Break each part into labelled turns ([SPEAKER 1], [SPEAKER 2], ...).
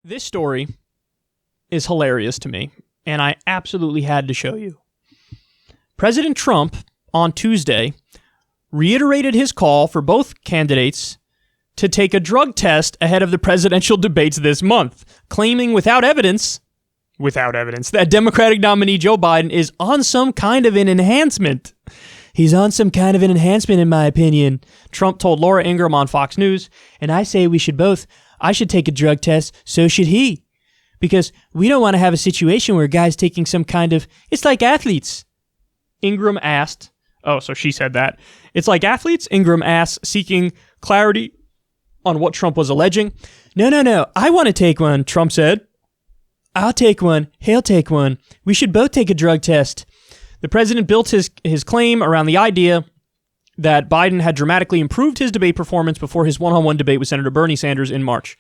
[SPEAKER 1] This story is hilarious to me, and I absolutely had to show you. President Trump, on Tuesday, reiterated his call for both candidates to take a drug test ahead of the presidential debates this month, claiming without evidence, that Democratic nominee Joe Biden is on some kind of an enhancement. He's on some kind of an enhancement, in my opinion, Trump told Laura Ingraham on Fox News, and I say we should both. I should take a drug test, so should he. Because we don't want to have a situation where a guy's taking some kind of, it's like athletes. Ingraham asked, oh, so she said that. It's like athletes, Ingraham asked, seeking clarity on what Trump was alleging. No, I want to take one, Trump said. I'll take one, he'll take one. We should both take a drug test. The president built his claim around the idea that Biden had dramatically improved his debate performance before his one-on-one debate with Senator Bernie Sanders in March.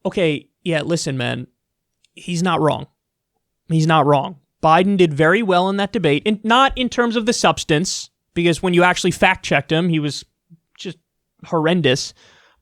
[SPEAKER 1] Okay, yeah, listen, man. He's not wrong. He's not wrong. Biden did very well in that debate, and not in terms of the substance, because when you actually fact-checked him, he was just horrendous.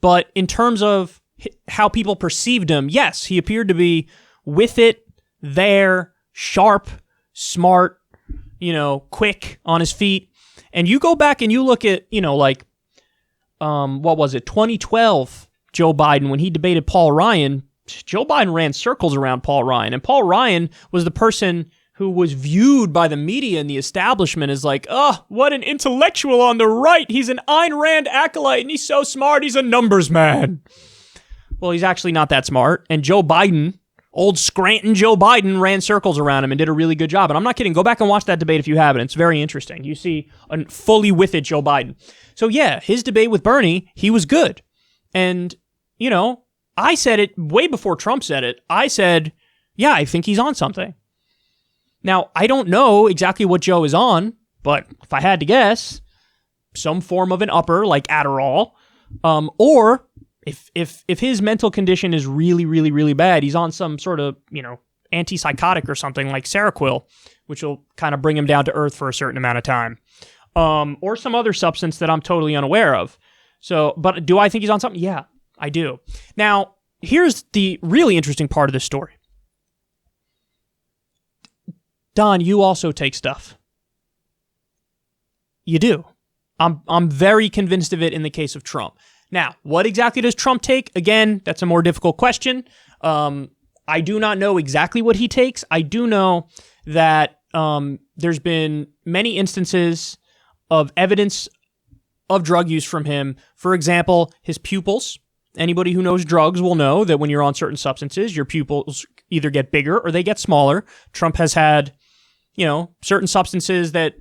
[SPEAKER 1] But in terms of how people perceived him, yes, he appeared to be with it, there, sharp, smart, quick on his feet. And you go back and you look at, what was it, 2012 Joe Biden, when he debated Paul Ryan, Joe Biden ran circles around Paul Ryan. And Paul Ryan was the person who was viewed by the media and the establishment as like, oh, what an intellectual on the right. He's an Ayn Rand acolyte and he's so smart. He's a numbers man. Well, he's actually not that smart. And Joe Biden, old Scranton Joe Biden, ran circles around him and did a really good job. And I'm not kidding. Go back and watch that debate if you haven't. It's very interesting. You see a fully with it Joe Biden. So yeah, his debate with Bernie, he was good. And, I said it way before Trump said it. I said, yeah, I think he's on something. Now, I don't know exactly what Joe is on, but if I had to guess, some form of an upper like Adderall, or if his mental condition is really, really, really bad, he's on some sort of, antipsychotic or something like Seroquel, which will kind of bring him down to earth for a certain amount of time, or some other substance that I'm totally unaware of. So, but do I think he's on something? Yeah, I do. Now, here's the really interesting part of this story. Don, you also take stuff. You do. I'm very convinced of it in the case of Trump. Now, what exactly does Trump take? Again, that's a more difficult question. I do not know exactly what he takes. I do know that there's been many instances of evidence of drug use from him. For example, his pupils. Anybody who knows drugs will know that when you're on certain substances, your pupils either get bigger or they get smaller. Trump has had, certain substances that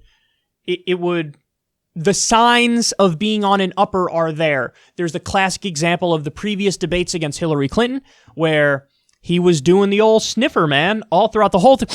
[SPEAKER 1] the signs of being on an upper are there. There's the classic example of the previous debates against Hillary Clinton, where he was doing the old sniffer, man, all throughout the whole thing.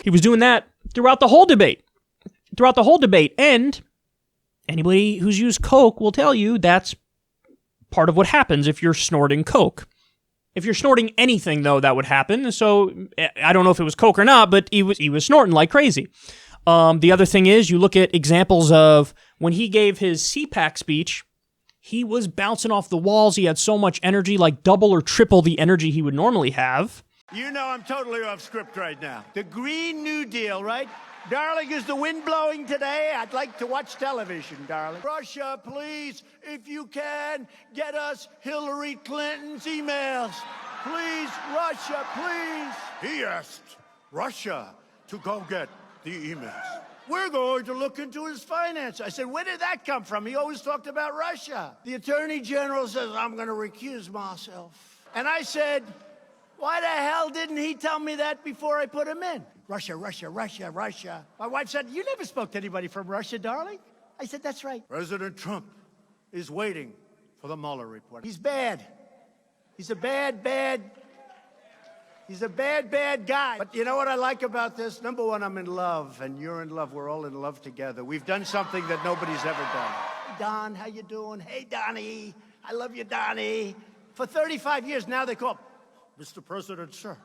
[SPEAKER 1] He was doing that throughout the whole debate. And anybody who's used Coke will tell you that's part of what happens if you're snorting Coke. If you're snorting anything, though, that would happen. So I don't know if it was Coke or not, but he was snorting like crazy. The other thing is, you look at examples of when he gave his CPAC speech, he was bouncing off the walls. He had so much energy, like double or triple the energy he would normally have.
[SPEAKER 2] I'm totally off script right now. The Green New Deal, right? Darling, is the wind blowing today? I'd like to watch television, darling. Russia, please, if you can, get us Hillary Clinton's emails. Please, Russia, please. He asked Russia to go get the emails. We're going to look into his finance. I said, where did that come from? He always talked about Russia. The Attorney General says, I'm going to recuse myself. And I said, Why the hell didn't he tell me that before I put him in? Russia. My wife said, you never spoke to anybody from Russia, darling. I said, that's right. President Trump is waiting for the Mueller report. He's bad. He's a bad guy. But you know what I like about this? Number one, I'm in love, and you're in love. We're all in love together. We've done something that nobody's ever done. Hey, Don, how you doing? Hey, Donnie. I love you, Donnie. For 35 years now, they call Mr. President, sir.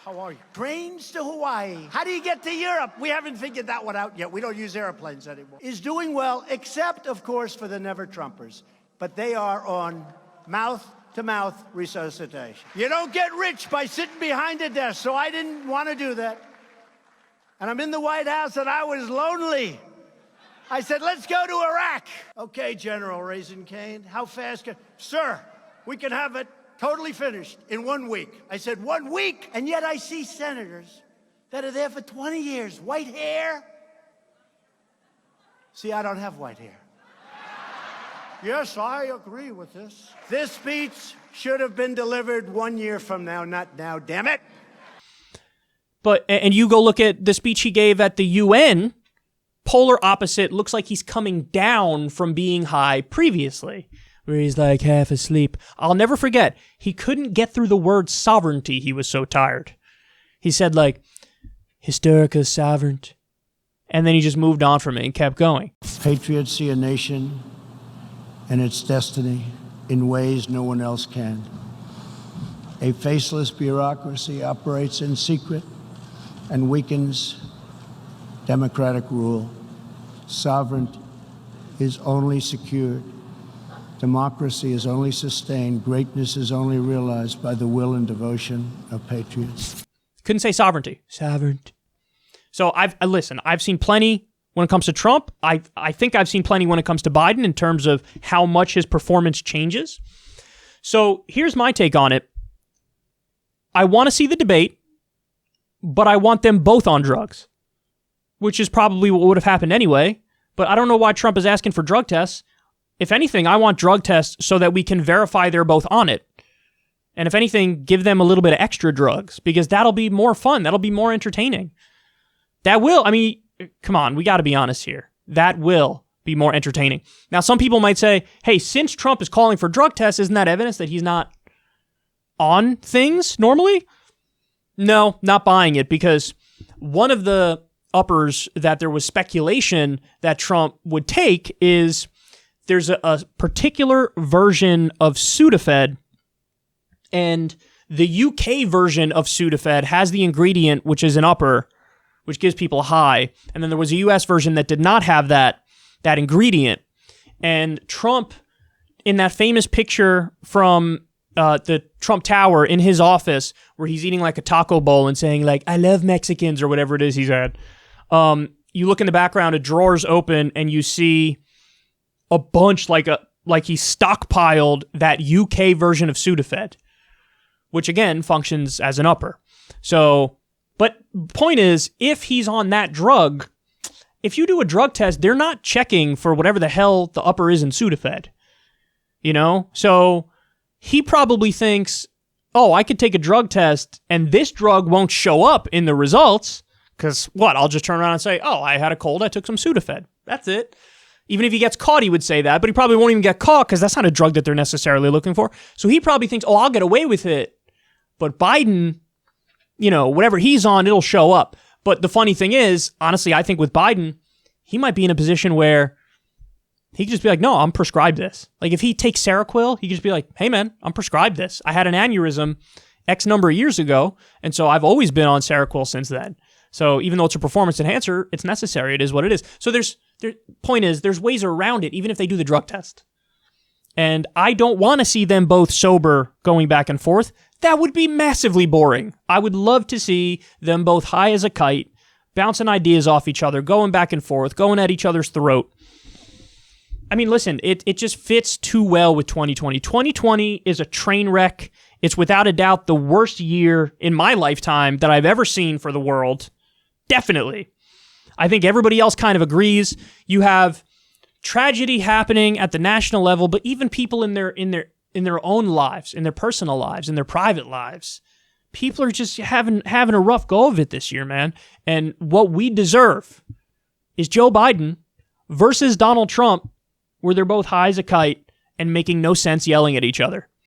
[SPEAKER 2] How are you? Trains to Hawaii. How do you get to Europe? We haven't figured that one out yet. We don't use airplanes anymore. Is doing well, except, of course, for the never-Trumpers. But they are on mouth-to-mouth resuscitation. You don't get rich by sitting behind a desk, so I didn't want to do that. And I'm in the White House, and I was lonely. I said, let's go to Iraq. Okay, General Raisin Cane, how fast can... Sir, we can have it totally finished in 1 week. I said, 1 week? And yet I see senators that are there for 20 years. White hair. See, I don't have white hair. Yes, I agree with this. This speech should have been delivered 1 year from now, not now, damn it.
[SPEAKER 1] And you go look at the speech he gave at the UN, polar opposite, looks like he's coming down from being high previously, where he's like half asleep. I'll never forget, he couldn't get through the word sovereignty, he was so tired. He said like, hysterica sovereign. And then he just moved on from it and kept going.
[SPEAKER 2] Patriots see a nation and its destiny in ways no one else can. A faceless bureaucracy operates in secret and weakens democratic rule. Sovereignty is only secured. Democracy is only sustained. Greatness is only realized by the will and devotion of patriots.
[SPEAKER 1] Couldn't say sovereignty. Sovereignty. So I've seen plenty when it comes to Trump. I think I've seen plenty when it comes to Biden in terms of how much his performance changes. So here's my take on it. I want to see the debate, but I want them both on drugs, which is probably what would have happened anyway. But I don't know why Trump is asking for drug tests. If anything, I want drug tests so that we can verify they're both on it. And if anything, give them a little bit of extra drugs, because that'll be more fun. That'll be more entertaining. That will, I mean, come on, we got to be honest here. That will be more entertaining. Now, some people might say, hey, since Trump is calling for drug tests, isn't that evidence that he's not on things normally? No, not buying it, because one of the uppers that there was speculation that Trump would take is there's a particular version of Sudafed, and the UK version of Sudafed has the ingredient, which is an upper, which gives people a high. And then there was a US version that did not have that ingredient. And Trump, in that famous picture from the Trump Tower in his office, where he's eating like a taco bowl and saying like, I love Mexicans, or whatever it is he's at. You look in the background, a drawer's open, and you see a bunch like he stockpiled that UK version of Sudafed, which again functions as an upper. So, but point is, if he's on that drug, if you do a drug test, they're not checking for whatever the hell the upper is in Sudafed, you know? So he probably thinks, oh, I could take a drug test and this drug won't show up in the results, because what? I'll just turn around and say, oh, I had a cold, I took some Sudafed. That's it. Even if he gets caught, he would say that, but he probably won't even get caught because that's not a drug that they're necessarily looking for. So he probably thinks, oh, I'll get away with it. But Biden, you know, whatever he's on, it'll show up. But the funny thing is, honestly, I think with Biden, he might be in a position where he could just be like, no, I'm prescribed this. Like if he takes Seroquel, he could just be like, hey man, I'm prescribed this. I had an aneurysm X number of years ago, and so I've always been on Seroquel since then. So even though it's a performance enhancer, it's necessary. It is what it is. So point is, there's ways around it, even if they do the drug test. And I don't want to see them both sober going back and forth. That would be massively boring. I would love to see them both high as a kite, bouncing ideas off each other, going back and forth, going at each other's throat. I mean, listen, it just fits too well with 2020. 2020 is a train wreck. It's without a doubt the worst year in my lifetime that I've ever seen for the world. Definitely. I think everybody else kind of agrees. You have tragedy happening at the national level, but even people in their in their own lives, in their personal lives, in their private lives. People are just having a rough go of it this year, man. And what we deserve is Joe Biden versus Donald Trump, where they're both high as a kite and making no sense yelling at each other.